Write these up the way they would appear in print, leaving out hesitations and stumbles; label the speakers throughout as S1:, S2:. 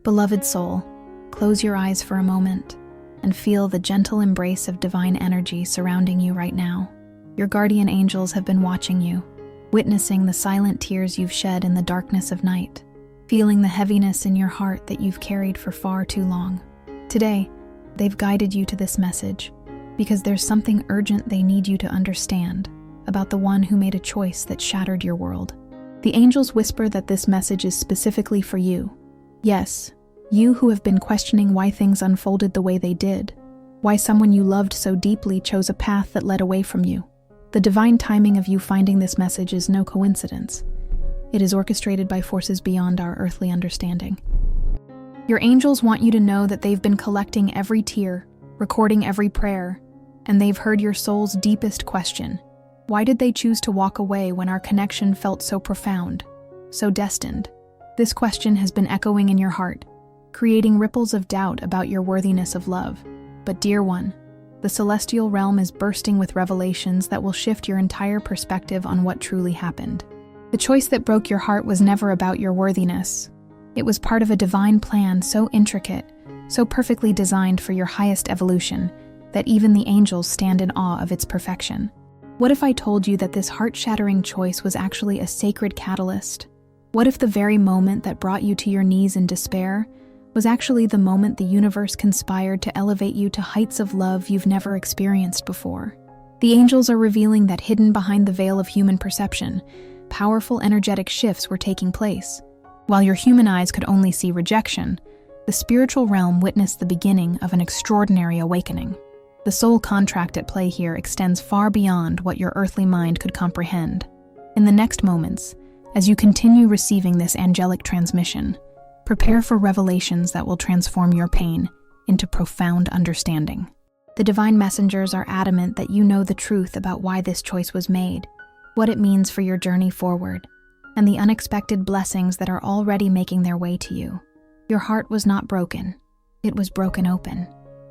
S1: Beloved soul, close your eyes for a moment and feel the gentle embrace of divine energy surrounding you right now. Your guardian angels have been watching you, witnessing the silent tears you've shed in the darkness of night, feeling the heaviness in your heart that you've carried for far too long. Today, they've guided you to this message because there's something urgent they need you to understand about the one who made a choice that shattered your world. The angels whisper that this message is specifically for you. Yes, you who have been questioning why things unfolded the way they did, why someone you loved so deeply chose a path that led away from you. The divine timing of you finding this message is no coincidence. It is orchestrated by forces beyond our earthly understanding. Your angels want you to know that they've been collecting every tear, recording every prayer, and they've heard your soul's deepest question. Why did they choose to walk away when our connection felt so profound, so destined? This question has been echoing in your heart, creating ripples of doubt about your worthiness of love. But dear one, the celestial realm is bursting with revelations that will shift your entire perspective on what truly happened. The choice that broke your heart was never about your worthiness. It was part of a divine plan so intricate, so perfectly designed for your highest evolution, that even the angels stand in awe of its perfection. What if I told you that this heart-shattering choice was actually a sacred catalyst? What if the very moment that brought you to your knees in despair was actually the moment the universe conspired to elevate you to heights of love you've never experienced before? The angels are revealing that hidden behind the veil of human perception, powerful energetic shifts were taking place. While your human eyes could only see rejection, the spiritual realm witnessed the beginning of an extraordinary awakening. The soul contract at play here extends far beyond what your earthly mind could comprehend. In the next moments, as you continue receiving this angelic transmission, prepare for revelations that will transform your pain into profound understanding. The divine messengers are adamant that you know the truth about why this choice was made, what it means for your journey forward, and the unexpected blessings that are already making their way to you. Your heart was not broken, it was broken open.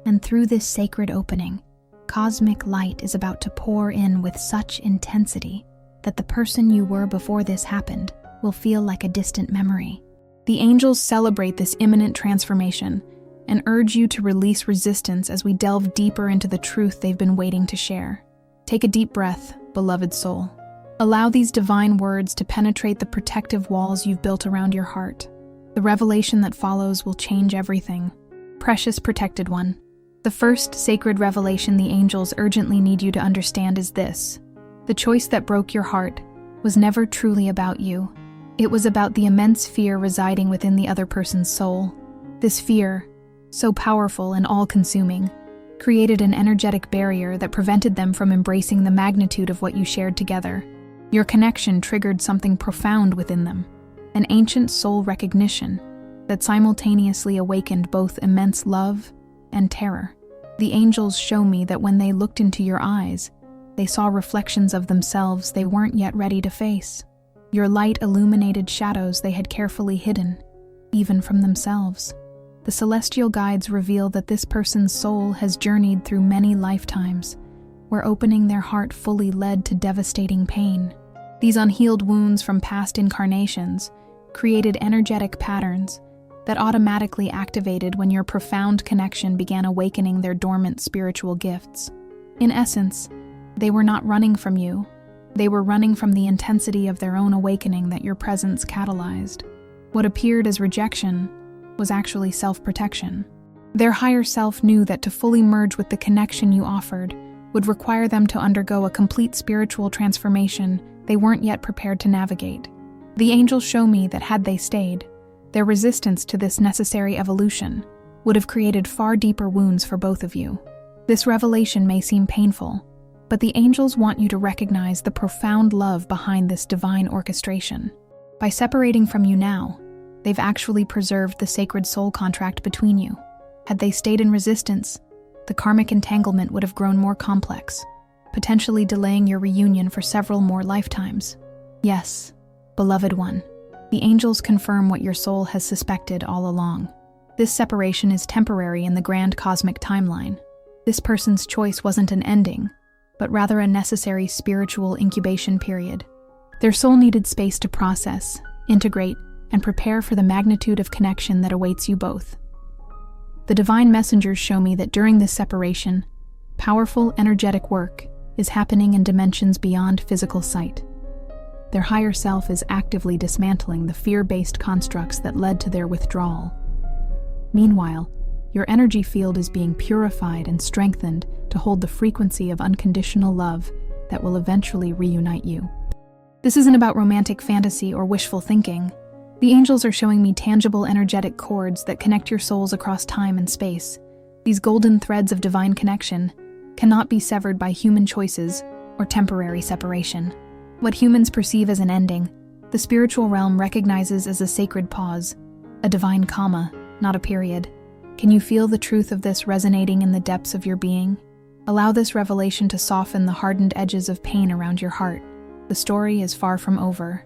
S1: And through this sacred opening, cosmic light is about to pour in with such intensity that the person you were before this happened will feel like a distant memory. The angels celebrate this imminent transformation and urge you to release resistance as we delve deeper into the truth they've been waiting to share. Take a deep breath, beloved soul. Allow these divine words to penetrate the protective walls you've built around your heart. The revelation that follows will change everything. Precious protected one. The first sacred revelation the angels urgently need you to understand is this. The choice that broke your heart was never truly about you. It was about the immense fear residing within the other person's soul. This fear, so powerful and all-consuming, created an energetic barrier that prevented them from embracing the magnitude of what you shared together. Your connection triggered something profound within them, an ancient soul recognition that simultaneously awakened both immense love and terror. The angels show me that when they looked into your eyes, they saw reflections of themselves they weren't yet ready to face. Your light illuminated shadows they had carefully hidden, even from themselves. The celestial guides reveal that this person's soul has journeyed through many lifetimes, where opening their heart fully led to devastating pain. These unhealed wounds from past incarnations created energetic patterns that automatically activated when your profound connection began awakening their dormant spiritual gifts. In essence, they were not running from you. They were running from the intensity of their own awakening that your presence catalyzed. What appeared as rejection was actually self-protection. Their higher self knew that to fully merge with the connection you offered would require them to undergo a complete spiritual transformation they weren't yet prepared to navigate. The angels show me that had they stayed, their resistance to this necessary evolution would have created far deeper wounds for both of you. This revelation may seem painful, but the angels want you to recognize the profound love behind this divine orchestration. By separating from you now, they've actually preserved the sacred soul contract between you. Had they stayed in resistance, the karmic entanglement would have grown more complex, potentially delaying your reunion for several more lifetimes. Yes, beloved one, the angels confirm what your soul has suspected all along. This separation is temporary in the grand cosmic timeline. This person's choice wasn't an ending, but rather a necessary spiritual incubation period. Their soul needed space to process, integrate, and prepare for the magnitude of connection that awaits you both. The divine messengers show me that during this separation, powerful, energetic work is happening in dimensions beyond physical sight. Their higher self is actively dismantling the fear-based constructs that led to their withdrawal. Meanwhile, your energy field is being purified and strengthened to hold the frequency of unconditional love that will eventually reunite you. This isn't about romantic fantasy or wishful thinking. The angels are showing me tangible energetic cords that connect your souls across time and space. These golden threads of divine connection cannot be severed by human choices or temporary separation. What humans perceive as an ending, the spiritual realm recognizes as a sacred pause, a divine comma, not a period. Can you feel the truth of this resonating in the depths of your being? Allow this revelation to soften the hardened edges of pain around your heart. The story is far from over.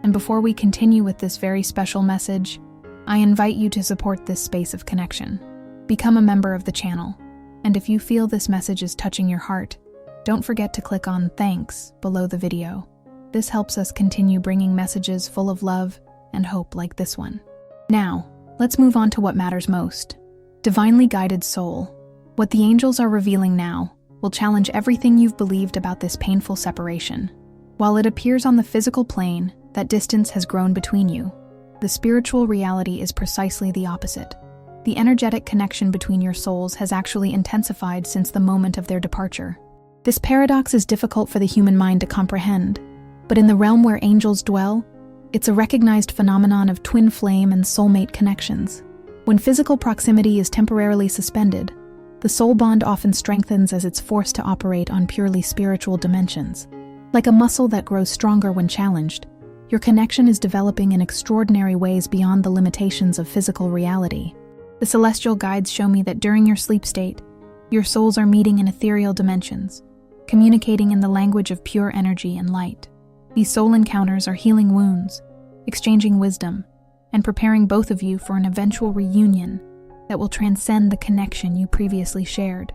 S1: And before we continue with this very special message, I invite you to support this space of connection. Become a member of the channel. And if you feel this message is touching your heart, don't forget to click on "Thanks" below the video. This helps us continue bringing messages full of love and hope like this one. Now, let's move on to what matters most. Divinely guided soul. What the angels are revealing now will challenge everything you've believed about this painful separation. While it appears on the physical plane that distance has grown between you, the spiritual reality is precisely the opposite. The energetic connection between your souls has actually intensified since the moment of their departure. This paradox is difficult for the human mind to comprehend, but in the realm where angels dwell, it's a recognized phenomenon of twin flame and soulmate connections. When physical proximity is temporarily suspended, the soul bond often strengthens as it's forced to operate on purely spiritual dimensions. Like a muscle that grows stronger when challenged, your connection is developing in extraordinary ways beyond the limitations of physical reality. The celestial guides show me that during your sleep state, your souls are meeting in ethereal dimensions, communicating in the language of pure energy and light. These soul encounters are healing wounds, exchanging wisdom, and preparing both of you for an eventual reunion that will transcend the connection you previously shared.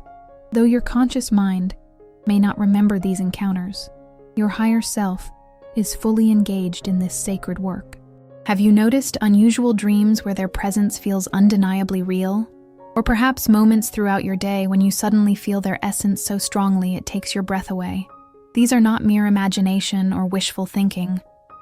S1: Though your conscious mind may not remember these encounters, your higher self is fully engaged in this sacred work. Have you noticed unusual dreams where their presence feels undeniably real? Or perhaps moments throughout your day when you suddenly feel their essence so strongly it takes your breath away? These are not mere imagination or wishful thinking.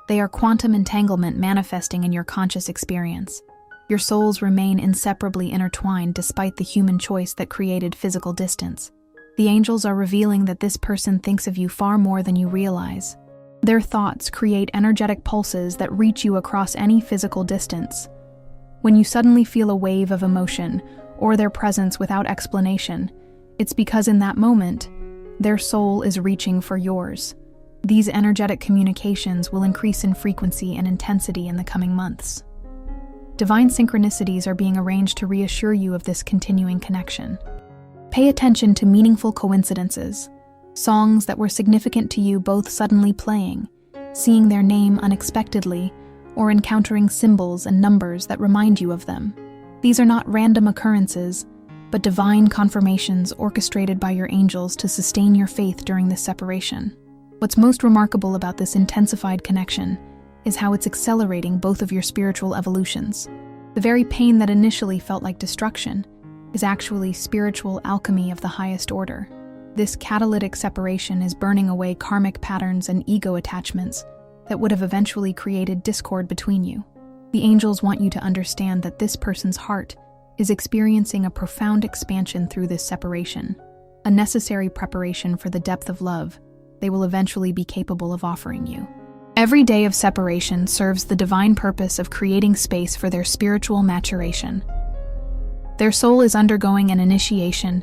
S1: They are quantum entanglement manifesting in your conscious experience. Your souls remain inseparably intertwined despite the human choice that created physical distance. The angels are revealing that this person thinks of you far more than you realize. Their thoughts create energetic pulses that reach you across any physical distance. When you suddenly feel a wave of emotion or their presence without explanation, it's because in that moment, their soul is reaching for yours. These energetic communications will increase in frequency and intensity in the coming months. Divine synchronicities are being arranged to reassure you of this continuing connection. Pay attention to meaningful coincidences, songs that were significant to you both suddenly playing, seeing their name unexpectedly, or encountering symbols and numbers that remind you of them. These are not random occurrences, but divine confirmations orchestrated by your angels to sustain your faith during this separation. What's most remarkable about this intensified connection is how it's accelerating both of your spiritual evolutions. The very pain that initially felt like destruction is actually spiritual alchemy of the highest order. This catalytic separation is burning away karmic patterns and ego attachments that would have eventually created discord between you. The angels want you to understand that this person's heart is experiencing a profound expansion through this separation, a necessary preparation for the depth of love they will eventually be capable of offering you. Every day of separation serves the divine purpose of creating space for their spiritual maturation. Their soul is undergoing an initiation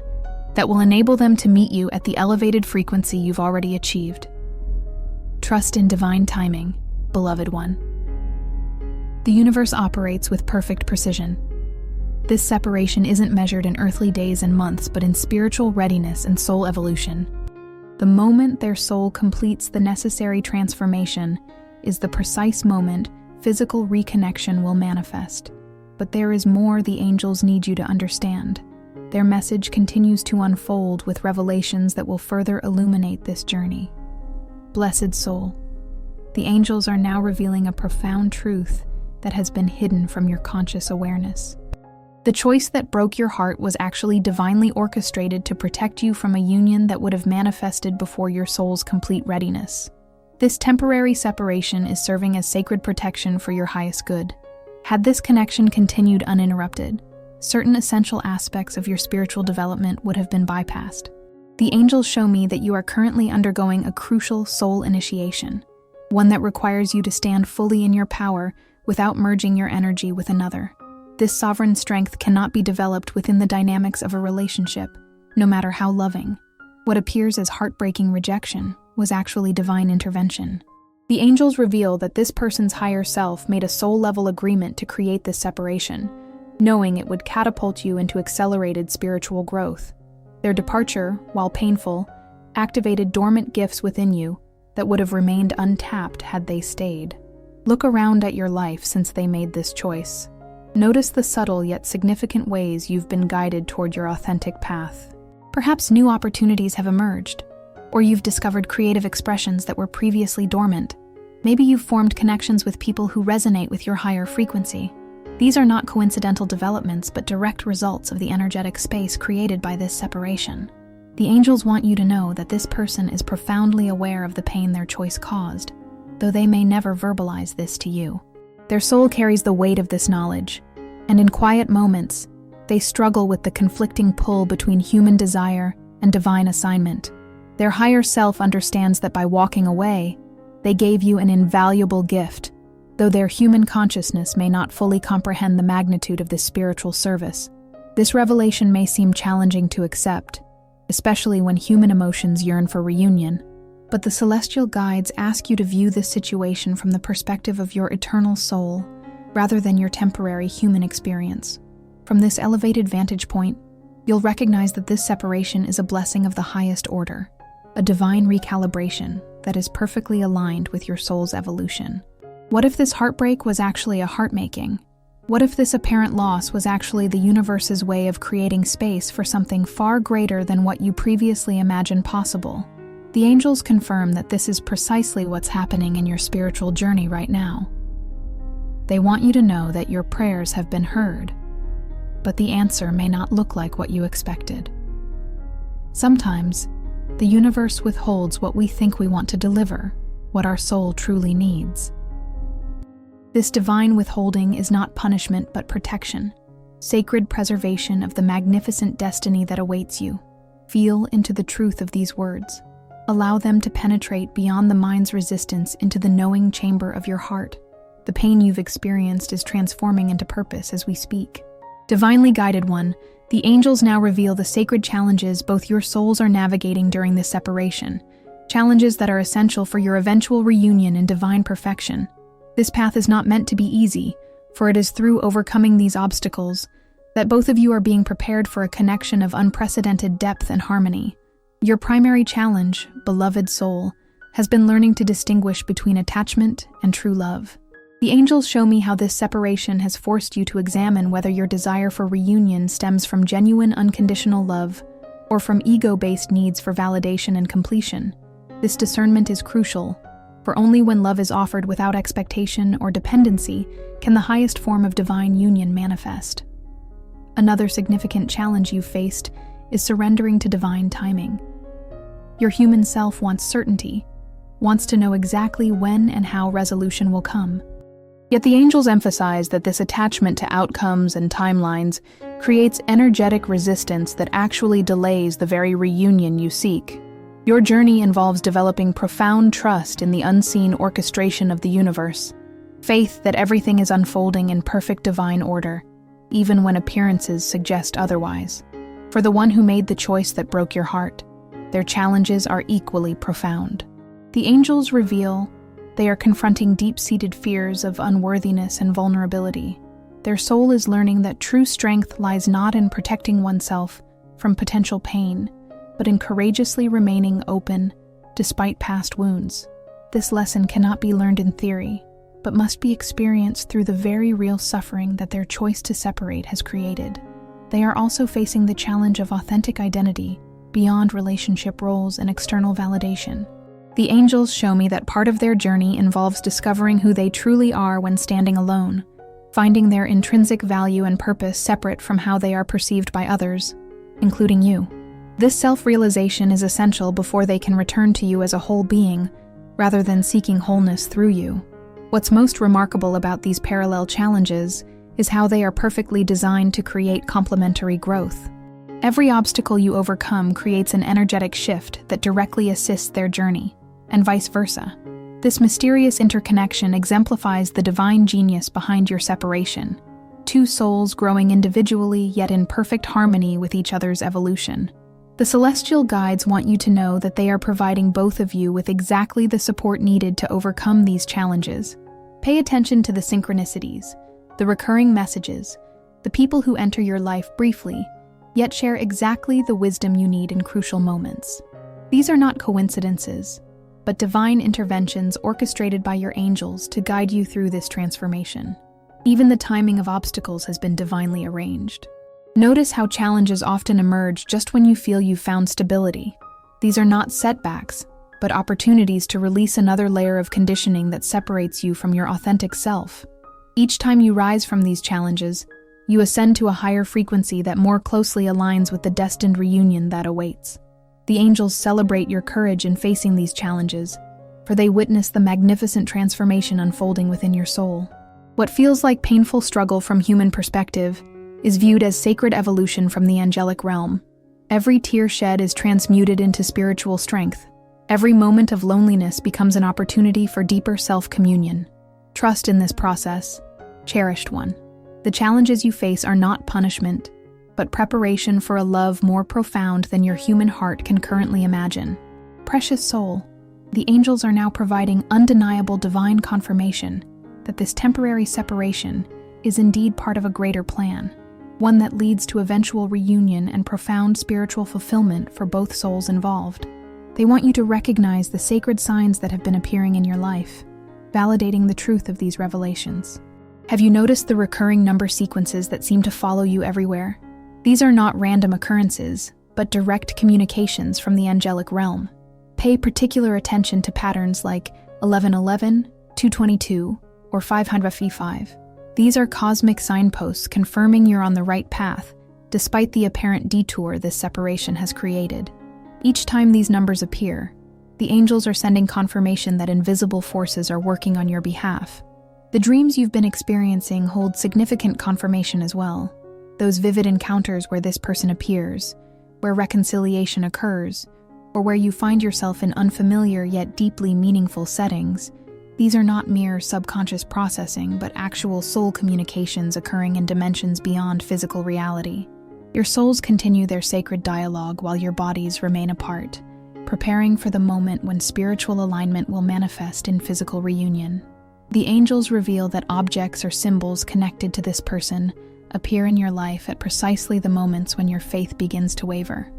S1: that will enable them to meet you at the elevated frequency you've already achieved. Trust in divine timing, beloved one. The universe operates with perfect precision. This separation isn't measured in earthly days and months, but in spiritual readiness and soul evolution. The moment their soul completes the necessary transformation is the precise moment physical reconnection will manifest. But there is more the angels need you to understand. Their message continues to unfold with revelations that will further illuminate this journey. Blessed soul, The angels are now revealing a profound truth that has been hidden from your conscious awareness. The choice that broke your heart was actually divinely orchestrated to protect you from a union that would have manifested before your soul's complete readiness. This temporary separation is serving as sacred protection for your highest good. Had this connection continued uninterrupted, certain essential aspects of your spiritual development would have been bypassed. The angels show me that you are currently undergoing a crucial soul initiation, one that requires you to stand fully in your power without merging your energy with another. This sovereign strength cannot be developed within the dynamics of a relationship, no matter how loving. What appears as heartbreaking rejection was actually divine intervention. The angels reveal that this person's higher self made a soul-level agreement to create this separation, knowing it would catapult you into accelerated spiritual growth. Their departure, while painful, activated dormant gifts within you that would have remained untapped had they stayed. Look around at your life since they made this choice. Notice the subtle yet significant ways you've been guided toward your authentic path. Perhaps new opportunities have emerged, or you've discovered creative expressions that were previously dormant. Maybe you've formed connections with people who resonate with your higher frequency. These are not coincidental developments, but direct results of the energetic space created by this separation. The angels want you to know that this person is profoundly aware of the pain their choice caused, though they may never verbalize this to you. Their soul carries the weight of this knowledge, and in quiet moments, they struggle with the conflicting pull between human desire and divine assignment. Their higher self understands that by walking away, they gave you an invaluable gift, though their human consciousness may not fully comprehend the magnitude of this spiritual service. This revelation may seem challenging to accept, especially when human emotions yearn for reunion. But the celestial guides ask you to view this situation from the perspective of your eternal soul, rather than your temporary human experience. From this elevated vantage point, you'll recognize that this separation is a blessing of the highest order, a divine recalibration that is perfectly aligned with your soul's evolution. What if this heartbreak was actually a heartmaking? What if this apparent loss was actually the universe's way of creating space for something far greater than what you previously imagined possible? The angels confirm that this is precisely what's happening in your spiritual journey right now. They want you to know that your prayers have been heard, but the answer may not look like what you expected. Sometimes, the universe withholds what we think we want to deliver, what our soul truly needs. This divine withholding is not punishment but protection, sacred preservation of the magnificent destiny that awaits you. Feel into the truth of these words. Allow them to penetrate beyond the mind's resistance into the knowing chamber of your heart. The pain you've experienced is transforming into purpose as we speak. Divinely guided one, the angels now reveal the sacred challenges both your souls are navigating during this separation, challenges that are essential for your eventual reunion in divine perfection. This path is not meant to be easy, for it is through overcoming these obstacles that both of you are being prepared for a connection of unprecedented depth and harmony. Your primary challenge, beloved soul, has been learning to distinguish between attachment and true love. The angels show me how this separation has forced you to examine whether your desire for reunion stems from genuine unconditional love or from ego-based needs for validation and completion. This discernment is crucial, for only when love is offered without expectation or dependency can the highest form of divine union manifest. Another significant challenge you've faced is surrendering to divine timing. Your human self wants certainty, wants to know exactly when and how resolution will come. Yet the angels emphasize that this attachment to outcomes and timelines creates energetic resistance that actually delays the very reunion you seek. Your journey involves developing profound trust in the unseen orchestration of the universe, faith that everything is unfolding in perfect divine order, even when appearances suggest otherwise. For the one who made the choice that broke your heart, their challenges are equally profound. The angels reveal they are confronting deep-seated fears of unworthiness and vulnerability. Their soul is learning that true strength lies not in protecting oneself from potential pain, but in courageously remaining open despite past wounds. This lesson cannot be learned in theory, but must be experienced through the very real suffering that their choice to separate has created. They are also facing the challenge of authentic identity beyond relationship roles and external validation. The angels show me that part of their journey involves discovering who they truly are when standing alone, finding their intrinsic value and purpose separate from how they are perceived by others, including you. This self-realization is essential before they can return to you as a whole being, rather than seeking wholeness through you. What's most remarkable about these parallel challenges is how they are perfectly designed to create complementary growth. Every obstacle you overcome creates an energetic shift that directly assists their journey, and vice versa. This mysterious interconnection exemplifies the divine genius behind your separation, two souls growing individually yet in perfect harmony with each other's evolution. The celestial guides want you to know that they are providing both of you with exactly the support needed to overcome these challenges. Pay attention to the synchronicities, the recurring messages, the people who enter your life briefly, yet share exactly the wisdom you need in crucial moments. These are not coincidences, but divine interventions orchestrated by your angels to guide you through this transformation. Even the timing of obstacles has been divinely arranged. Notice how challenges often emerge just when you feel you've found stability. These are not setbacks, but opportunities to release another layer of conditioning that separates you from your authentic self. Each time you rise from these challenges, you ascend to a higher frequency that more closely aligns with the destined reunion that awaits. The angels celebrate your courage in facing these challenges, for they witness the magnificent transformation unfolding within your soul. What feels like painful struggle from human perspective is viewed as sacred evolution from the angelic realm. Every tear shed is transmuted into spiritual strength. Every moment of loneliness becomes an opportunity for deeper self-communion. Trust in this process, cherished one. The challenges you face are not punishment, but preparation for a love more profound than your human heart can currently imagine. Precious soul, the angels are now providing undeniable divine confirmation that this temporary separation is indeed part of a greater plan, one that leads to eventual reunion and profound spiritual fulfillment for both souls involved. They want you to recognize the sacred signs that have been appearing in your life, validating the truth of these revelations. Have you noticed the recurring number sequences that seem to follow you everywhere? These are not random occurrences, but direct communications from the angelic realm. Pay particular attention to patterns like 1111, 222, or 555. These are cosmic signposts confirming you're on the right path, despite the apparent detour this separation has created. Each time these numbers appear, the angels are sending confirmation that invisible forces are working on your behalf. The dreams you've been experiencing hold significant confirmation as well. Those vivid encounters where this person appears, where reconciliation occurs, or where you find yourself in unfamiliar yet deeply meaningful settings. These are not mere subconscious processing, but actual soul communications occurring in dimensions beyond physical reality. Your souls continue their sacred dialogue while your bodies remain apart, preparing for the moment when spiritual alignment will manifest in physical reunion. The angels reveal that objects or symbols connected to this person appear in your life at precisely the moments when your faith begins to waver.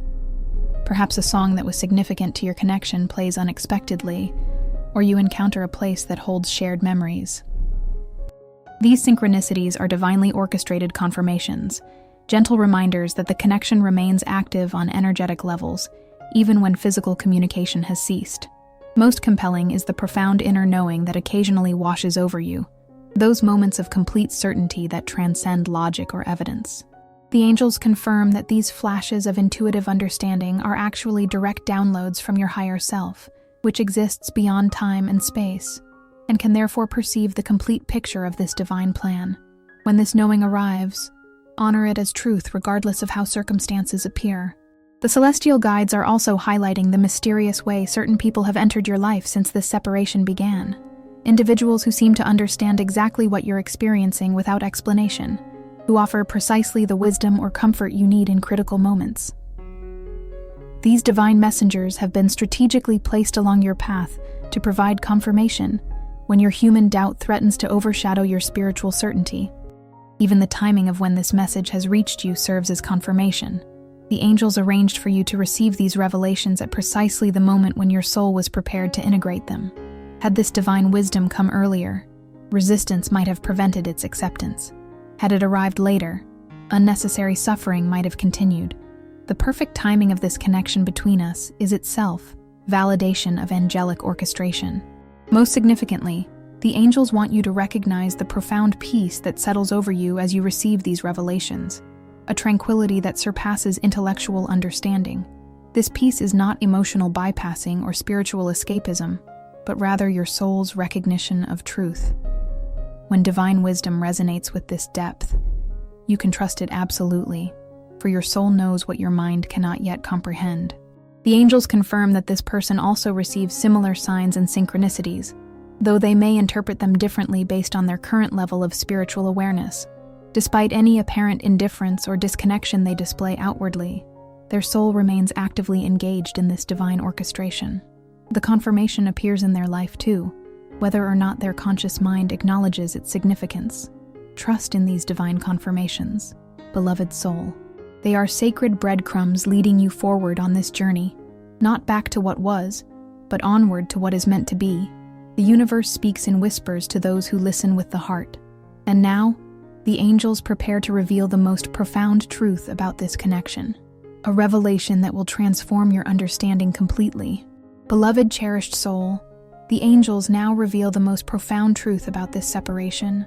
S1: Perhaps a song that was significant to your connection plays unexpectedly, or you encounter a place that holds shared memories. These synchronicities are divinely orchestrated confirmations, gentle reminders that the connection remains active on energetic levels, even when physical communication has ceased. Most compelling is the profound inner knowing that occasionally washes over you, those moments of complete certainty that transcend logic or evidence. The angels confirm that these flashes of intuitive understanding are actually direct downloads from your higher self, which exists beyond time and space, and can therefore perceive the complete picture of this divine plan. When this knowing arrives, honor it as truth regardless of how circumstances appear. The celestial guides are also highlighting the mysterious way certain people have entered your life since this separation began. Individuals who seem to understand exactly what you're experiencing without explanation, who offer precisely the wisdom or comfort you need in critical moments. These divine messengers have been strategically placed along your path to provide confirmation when your human doubt threatens to overshadow your spiritual certainty. Even the timing of when this message has reached you serves as confirmation. The angels arranged for you to receive these revelations at precisely the moment when your soul was prepared to integrate them. Had this divine wisdom come earlier, resistance might have prevented its acceptance. Had it arrived later, unnecessary suffering might have continued. The perfect timing of this connection between us is itself validation of angelic orchestration. Most significantly, the angels want you to recognize the profound peace that settles over you as you receive these revelations, a tranquility that surpasses intellectual understanding. This peace is not emotional bypassing or spiritual escapism, but rather your soul's recognition of truth. When divine wisdom resonates with this depth, you can trust it absolutely, for your soul knows what your mind cannot yet comprehend. The angels confirm that this person also receives similar signs and synchronicities, though they may interpret them differently based on their current level of spiritual awareness. Despite any apparent indifference or disconnection they display outwardly, their soul remains actively engaged in this divine orchestration. The confirmation appears in their life too, whether or not their conscious mind acknowledges its significance. Trust in these divine confirmations, beloved soul. They are sacred breadcrumbs leading you forward on this journey, not back to what was, but onward to what is meant to be. The universe speaks in whispers to those who listen with the heart. And now, the angels prepare to reveal the most profound truth about this connection, a revelation that will transform your understanding completely. Beloved, cherished soul, the angels now reveal the most profound truth about this separation,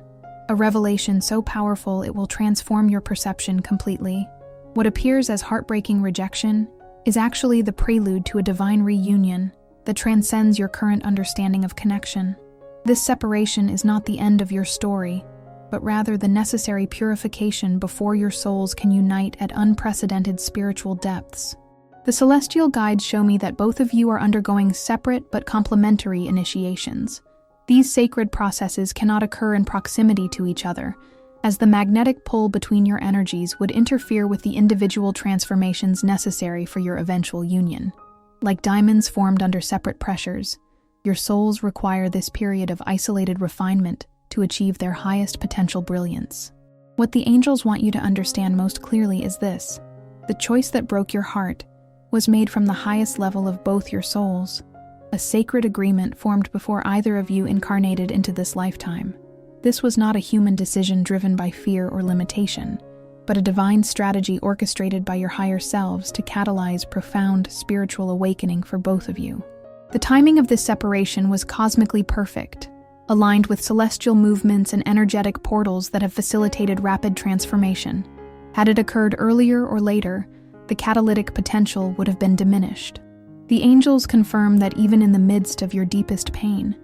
S1: a revelation so powerful it will transform your perception completely. What appears as heartbreaking rejection is actually the prelude to a divine reunion that transcends your current understanding of connection. This separation is not the end of your story, but rather the necessary purification before your souls can unite at unprecedented spiritual depths. The celestial guides show me that both of you are undergoing separate but complementary initiations. These sacred processes cannot occur in proximity to each other, as the magnetic pull between your energies would interfere with the individual transformations necessary for your eventual union. Like diamonds formed under separate pressures, your souls require this period of isolated refinement to achieve their highest potential brilliance. What the angels want you to understand most clearly is this: the choice that broke your heart was made from the highest level of both your souls, a sacred agreement formed before either of you incarnated into this lifetime. This was not a human decision driven by fear or limitation, but a divine strategy orchestrated by your higher selves to catalyze profound spiritual awakening for both of you. The timing of this separation was cosmically perfect, aligned with celestial movements and energetic portals that have facilitated rapid transformation. Had it occurred earlier or later, the catalytic potential would have been diminished. The angels confirm that even in the midst of your deepest pain,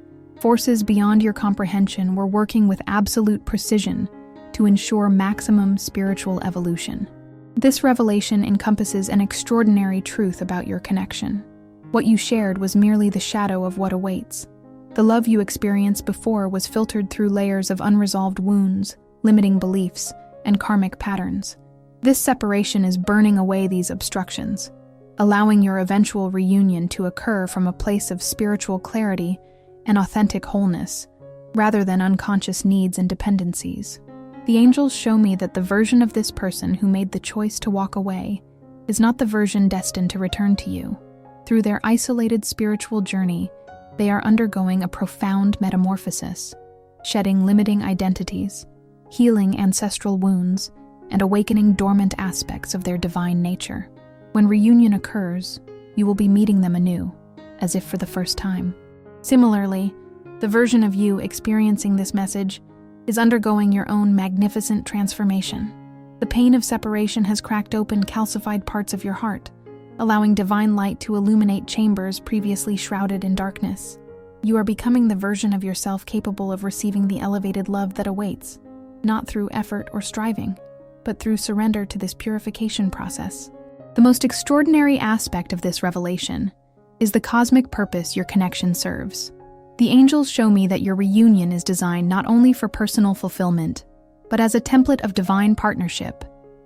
S1: forces beyond your comprehension were working with absolute precision to ensure maximum spiritual evolution. This revelation encompasses an extraordinary truth about your connection. What you shared was merely the shadow of what awaits. The love you experienced before was filtered through layers of unresolved wounds, limiting beliefs, and karmic patterns. This separation is burning away these obstructions, allowing your eventual reunion to occur from a place of spiritual clarity and authentic wholeness, rather than unconscious needs and dependencies. The angels show me that the version of this person who made the choice to walk away is not the version destined to return to you. Through their isolated spiritual journey, they are undergoing a profound metamorphosis, shedding limiting identities, healing ancestral wounds, and awakening dormant aspects of their divine nature. When reunion occurs, you will be meeting them anew, as if for the first time. Similarly, the version of you experiencing this message is undergoing your own magnificent transformation. The pain of separation has cracked open calcified parts of your heart, allowing divine light to illuminate chambers previously shrouded in darkness. You are becoming the version of yourself capable of receiving the elevated love that awaits, not through effort or striving, but through surrender to this purification process. The most extraordinary aspect of this revelation is the cosmic purpose your connection serves. The angels show me that your reunion is designed not only for personal fulfillment, but as a template of divine partnership,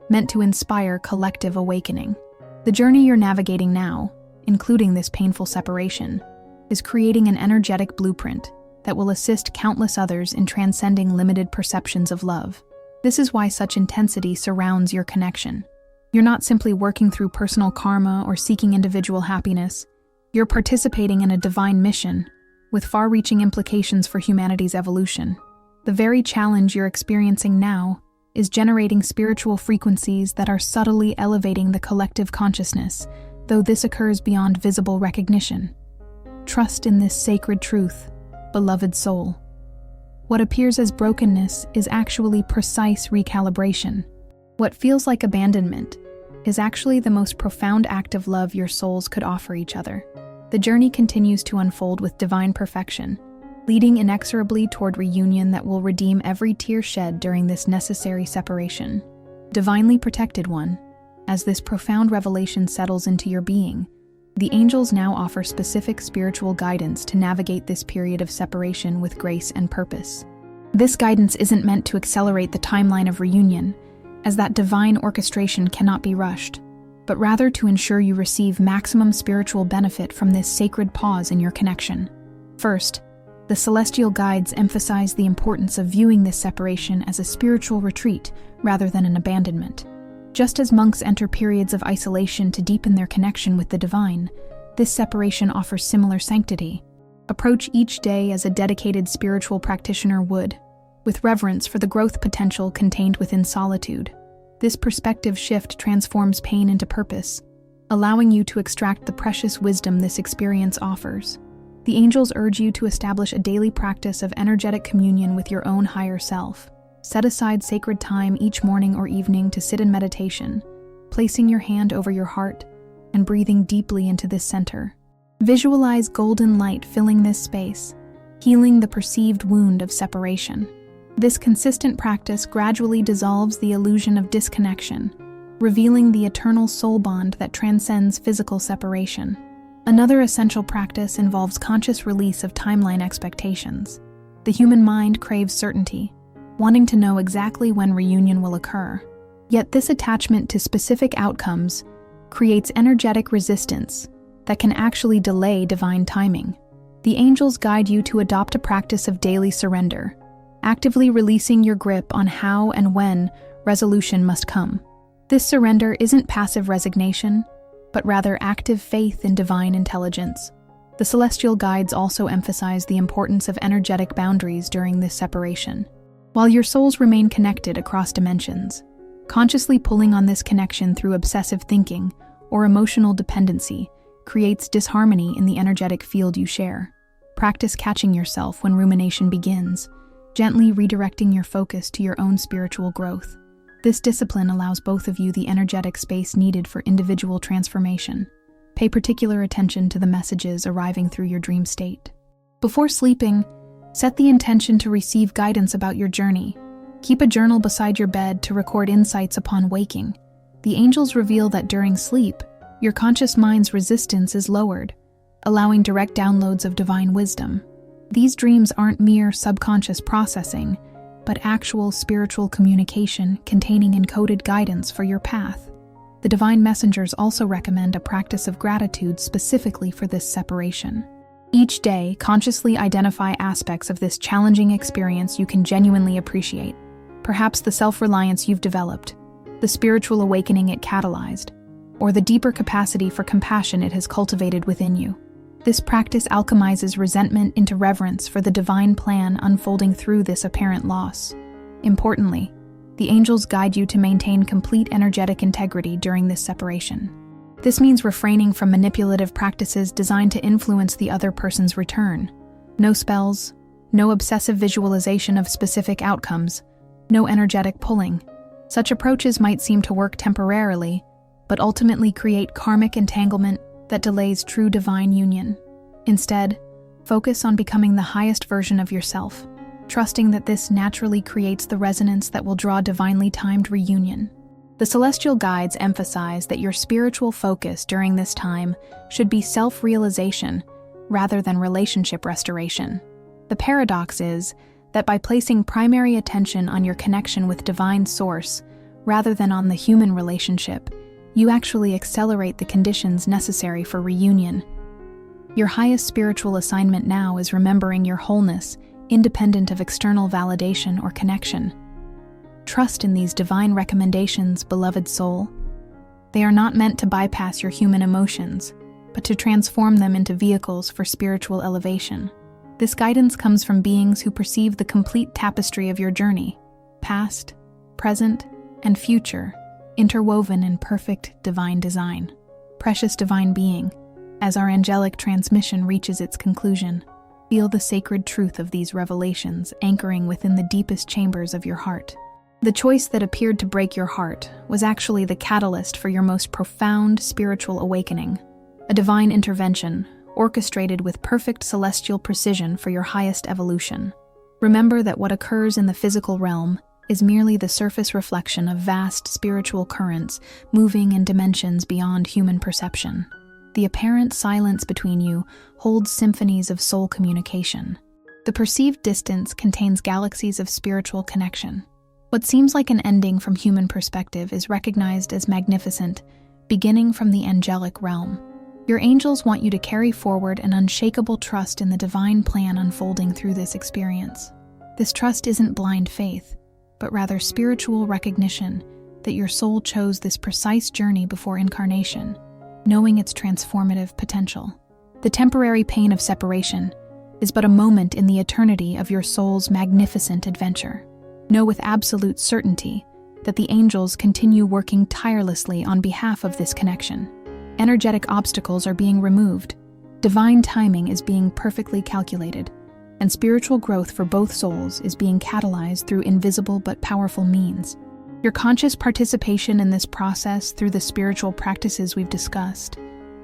S1: meant to inspire collective awakening. The journey you're navigating now, including this painful separation, is creating an energetic blueprint that will assist countless others in transcending limited perceptions of love. This is why such intensity surrounds your connection. You're not simply working through personal karma or seeking individual happiness. You're participating in a divine mission with far-reaching implications for humanity's evolution. The very challenge you're experiencing now is generating spiritual frequencies that are subtly elevating the collective consciousness, though this occurs beyond visible recognition. Trust in this sacred truth, beloved soul. What appears as brokenness is actually precise recalibration. What feels like abandonment is actually the most profound act of love your souls could offer each other. The journey continues to unfold with divine perfection, leading inexorably toward reunion that will redeem every tear shed during this necessary separation. Divinely protected one, as this profound revelation settles into your being, the angels now offer specific spiritual guidance to navigate this period of separation with grace and purpose. This guidance isn't meant to accelerate the timeline of reunion, as that divine orchestration cannot be rushed, but rather to ensure you receive maximum spiritual benefit from this sacred pause in your connection. First, the celestial guides emphasize the importance of viewing this separation as a spiritual retreat rather than an abandonment. Just as monks enter periods of isolation to deepen their connection with the divine, this separation offers similar sanctity. Approach each day as a dedicated spiritual practitioner would, with reverence for the growth potential contained within solitude. This perspective shift transforms pain into purpose, allowing you to extract the precious wisdom this experience offers. The angels urge you to establish a daily practice of energetic communion with your own higher self. Set aside sacred time each morning or evening to sit in meditation, placing your hand over your heart and breathing deeply into this center. Visualize golden light filling this space, healing the perceived wound of separation. This consistent practice gradually dissolves the illusion of disconnection, revealing the eternal soul bond that transcends physical separation. Another essential practice involves conscious release of timeline expectations. The human mind craves certainty, wanting to know exactly when reunion will occur. Yet this attachment to specific outcomes creates energetic resistance that can actually delay divine timing. The angels guide you to adopt a practice of daily surrender, actively releasing your grip on how and when resolution must come. This surrender isn't passive resignation, but rather active faith in divine intelligence. The celestial guides also emphasize the importance of energetic boundaries during this separation. While your souls remain connected across dimensions, consciously pulling on this connection through obsessive thinking or emotional dependency creates disharmony in the energetic field you share. Practice catching yourself when rumination begins, gently redirecting your focus to your own spiritual growth. This discipline allows both of you the energetic space needed for individual transformation. Pay particular attention to the messages arriving through your dream state. Before sleeping, set the intention to receive guidance about your journey. Keep a journal beside your bed to record insights upon waking. The angels reveal that during sleep, your conscious mind's resistance is lowered, allowing direct downloads of divine wisdom. These dreams aren't mere subconscious processing, but actual spiritual communication containing encoded guidance for your path. The divine messengers also recommend a practice of gratitude specifically for this separation. Each day, consciously identify aspects of this challenging experience you can genuinely appreciate. Perhaps the self-reliance you've developed, the spiritual awakening it catalyzed, or the deeper capacity for compassion it has cultivated within you. This practice alchemizes resentment into reverence for the divine plan unfolding through this apparent loss. Importantly, the angels guide you to maintain complete energetic integrity during this separation. This means refraining from manipulative practices designed to influence the other person's return. No spells, no obsessive visualization of specific outcomes, no energetic pulling. Such approaches might seem to work temporarily, but ultimately create karmic entanglement that delays true divine union. Instead, focus on becoming the highest version of yourself, trusting that this naturally creates the resonance that will draw divinely timed reunion. The celestial guides emphasize that your spiritual focus during this time should be self-realization rather than relationship restoration. The paradox is that by placing primary attention on your connection with divine source rather than on the human relationship, you actually accelerate the conditions necessary for reunion. Your highest spiritual assignment now is remembering your wholeness, independent of external validation or connection. Trust in these divine recommendations, beloved soul. They are not meant to bypass your human emotions, but to transform them into vehicles for spiritual elevation. This guidance comes from beings who perceive the complete tapestry of your journey, past, present, and future, interwoven in perfect divine design. Precious divine being, as our angelic transmission reaches its conclusion, feel the sacred truth of these revelations anchoring within the deepest chambers of your heart. The choice that appeared to break your heart was actually the catalyst for your most profound spiritual awakening, a divine intervention orchestrated with perfect celestial precision for your highest evolution. Remember that what occurs in the physical realm is merely the surface reflection of vast spiritual currents moving in dimensions beyond human perception. The apparent silence between you holds symphonies of soul communication. The perceived distance contains galaxies of spiritual connection. What seems like an ending from human perspective is recognized as magnificent, beginning from the angelic realm. Your angels want you to carry forward an unshakable trust in the divine plan unfolding through this experience. This trust isn't blind faith, but rather spiritual recognition that your soul chose this precise journey before incarnation, knowing its transformative potential. The temporary pain of separation is but a moment in the eternity of your soul's magnificent adventure. Know with absolute certainty that the angels continue working tirelessly on behalf of this connection. Energetic obstacles are being removed, divine timing is being perfectly calculated, and spiritual growth for both souls is being catalyzed through invisible but powerful means. Your conscious participation in this process through the spiritual practices we've discussed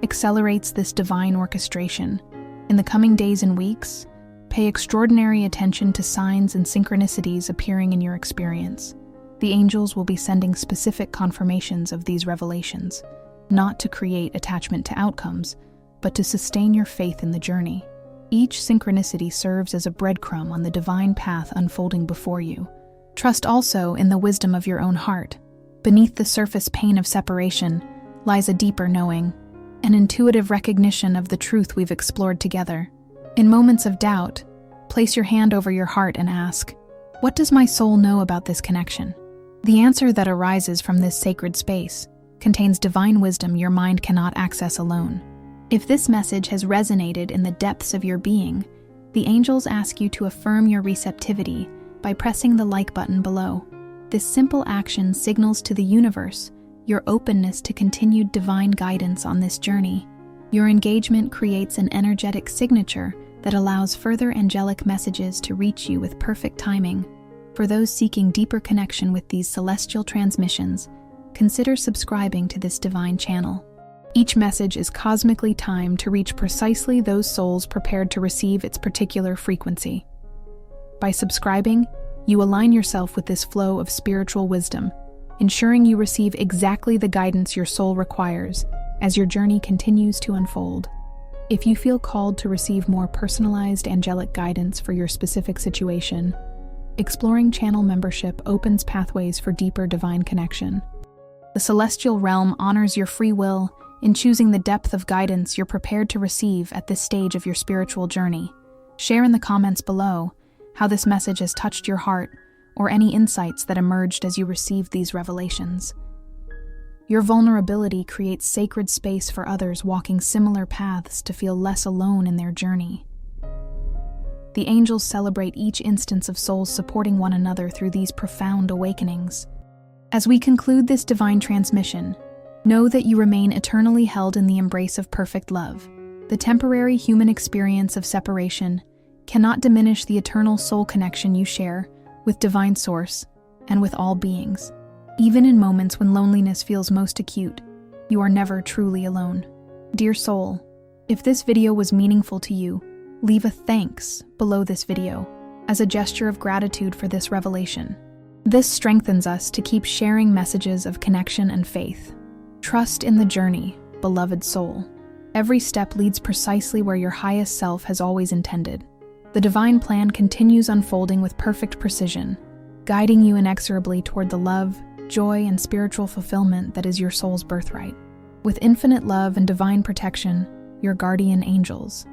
S1: accelerates this divine orchestration. In the coming days and weeks, pay extraordinary attention to signs and synchronicities appearing in your experience. The angels will be sending specific confirmations of these revelations, not to create attachment to outcomes, but to sustain your faith in the journey. Each synchronicity serves as a breadcrumb on the divine path unfolding before you. Trust also in the wisdom of your own heart. Beneath the surface pain of separation lies a deeper knowing, an intuitive recognition of the truth we've explored together. In moments of doubt, place your hand over your heart and ask, "What does my soul know about this connection?" The answer that arises from this sacred space contains divine wisdom your mind cannot access alone. If this message has resonated in the depths of your being, the angels ask you to affirm your receptivity by pressing the like button below. This simple action signals to the universe your openness to continued divine guidance on this journey. Your engagement creates an energetic signature that allows further angelic messages to reach you with perfect timing. For those seeking deeper connection with these celestial transmissions, consider subscribing to this divine channel. Each message is cosmically timed to reach precisely those souls prepared to receive its particular frequency. By subscribing, you align yourself with this flow of spiritual wisdom, ensuring you receive exactly the guidance your soul requires as your journey continues to unfold. If you feel called to receive more personalized angelic guidance for your specific situation, exploring channel membership opens pathways for deeper divine connection. The celestial realm honors your free will in choosing the depth of guidance you're prepared to receive at this stage of your spiritual journey. Share in the comments below how this message has touched your heart or any insights that emerged as you received these revelations. Your vulnerability creates sacred space for others walking similar paths to feel less alone in their journey. The angels celebrate each instance of souls supporting one another through these profound awakenings. As we conclude this divine transmission, know that you remain eternally held in the embrace of perfect love. The temporary human experience of separation cannot diminish the eternal soul connection you share with Divine Source and with all beings. Even in moments when loneliness feels most acute, you are never truly alone. Dear soul, if this video was meaningful to you, leave a thanks below this video as a gesture of gratitude for this revelation. This strengthens us to keep sharing messages of connection and faith. Trust in the journey, beloved soul. Every step leads precisely where your highest self has always intended. The divine plan continues unfolding with perfect precision, guiding you inexorably toward the love, joy, and spiritual fulfillment that is your soul's birthright. With infinite love and divine protection, your guardian angels,